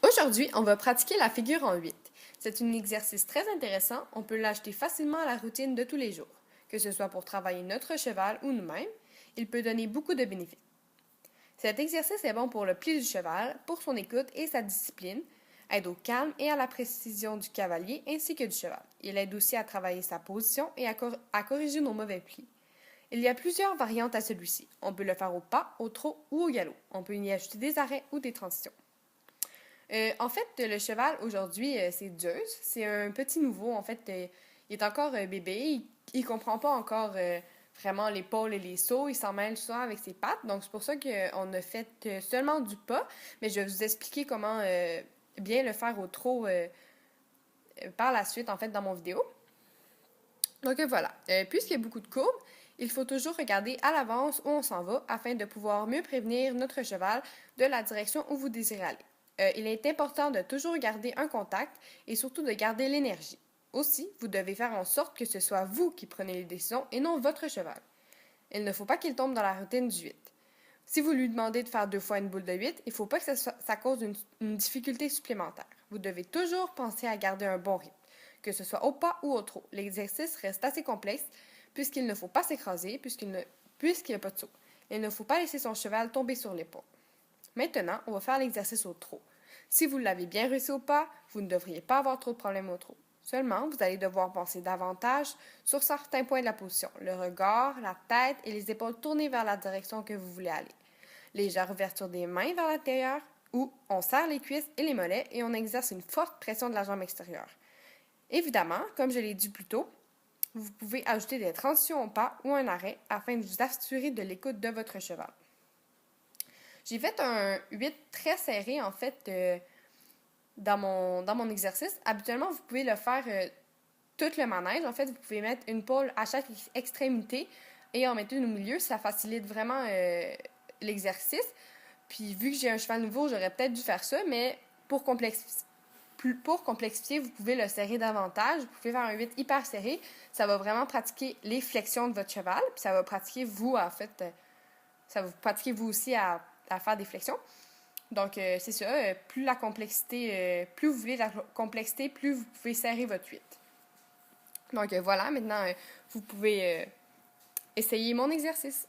Aujourd'hui, on va pratiquer la figure en 8. C'est un exercice très intéressant, on peut l'ajouter facilement à la routine de tous les jours. Que ce soit pour travailler notre cheval ou nous-mêmes, il peut donner beaucoup de bénéfices. Cet exercice est bon pour le pli du cheval, pour son écoute et sa discipline, aide au calme et à la précision du cavalier ainsi que du cheval. Il aide aussi à travailler sa position et à corriger nos mauvais plis. Il y a plusieurs variantes à celui-ci. On peut le faire au pas, au trot ou au galop. On peut y ajouter des arrêts ou des transitions. En fait, le cheval, aujourd'hui, c'est Zeus. C'est un petit nouveau. En fait, il est encore bébé. Il comprend pas encore vraiment l'épaule et les sauts. Il s'en mêle souvent avec ses pattes. Donc, c'est pour ça qu'on a fait seulement du pas. Mais je vais vous expliquer comment bien le faire au trot par la suite, en fait, dans mon vidéo. Donc, voilà. Puisqu'il y a beaucoup de courbes, il faut toujours regarder à l'avance où on s'en va afin de pouvoir mieux prévenir notre cheval de la direction où vous désirez aller. Il est important de toujours garder un contact et surtout de garder l'énergie. Aussi, vous devez faire en sorte que ce soit vous qui prenez les décisions et non votre cheval. Il ne faut pas qu'il tombe dans la routine du 8. Si vous lui demandez de faire 2 fois une boule de 8, il ne faut pas que ça cause une difficulté supplémentaire. Vous devez toujours penser à garder un bon rythme, que ce soit au pas ou au trot. L'exercice reste assez complexe puisqu'il ne faut pas s'écraser, puisqu'il n'y a pas de saut. Il ne faut pas laisser son cheval tomber sur l'épaule. Maintenant, on va faire l'exercice au trot. Si vous l'avez bien réussi au pas, vous ne devriez pas avoir trop de problèmes au trot. Seulement, vous allez devoir penser davantage sur certains points de la position, le regard, la tête et les épaules tournées vers la direction que vous voulez aller. Légère ouverture des mains vers l'intérieur, où on serre les cuisses et les mollets et on exerce une forte pression de la jambe extérieure. Évidemment, comme je l'ai dit plus tôt, vous pouvez ajouter des transitions au pas ou un arrêt afin de vous assurer de l'écoute de votre cheval. J'ai fait un 8 très serré, en fait, dans mon exercice. Habituellement, vous pouvez le faire tout le manège. En fait, vous pouvez mettre une pôle à chaque extrémité et en mettre une au milieu. Ça facilite vraiment l'exercice. Puis, vu que j'ai un cheval nouveau, j'aurais peut-être dû faire ça, mais pour complexifier, vous pouvez le serrer davantage. Vous pouvez faire un 8 hyper serré. Ça va vraiment pratiquer les flexions de votre cheval. Puis, ça va pratiquer vous, en fait, ça va vous pratiquer vous aussi à faire des flexions. Donc, c'est ça. Plus la complexité, plus vous voulez la complexité, plus vous pouvez serrer votre 8. Donc, voilà. Maintenant, vous pouvez essayer mon exercice.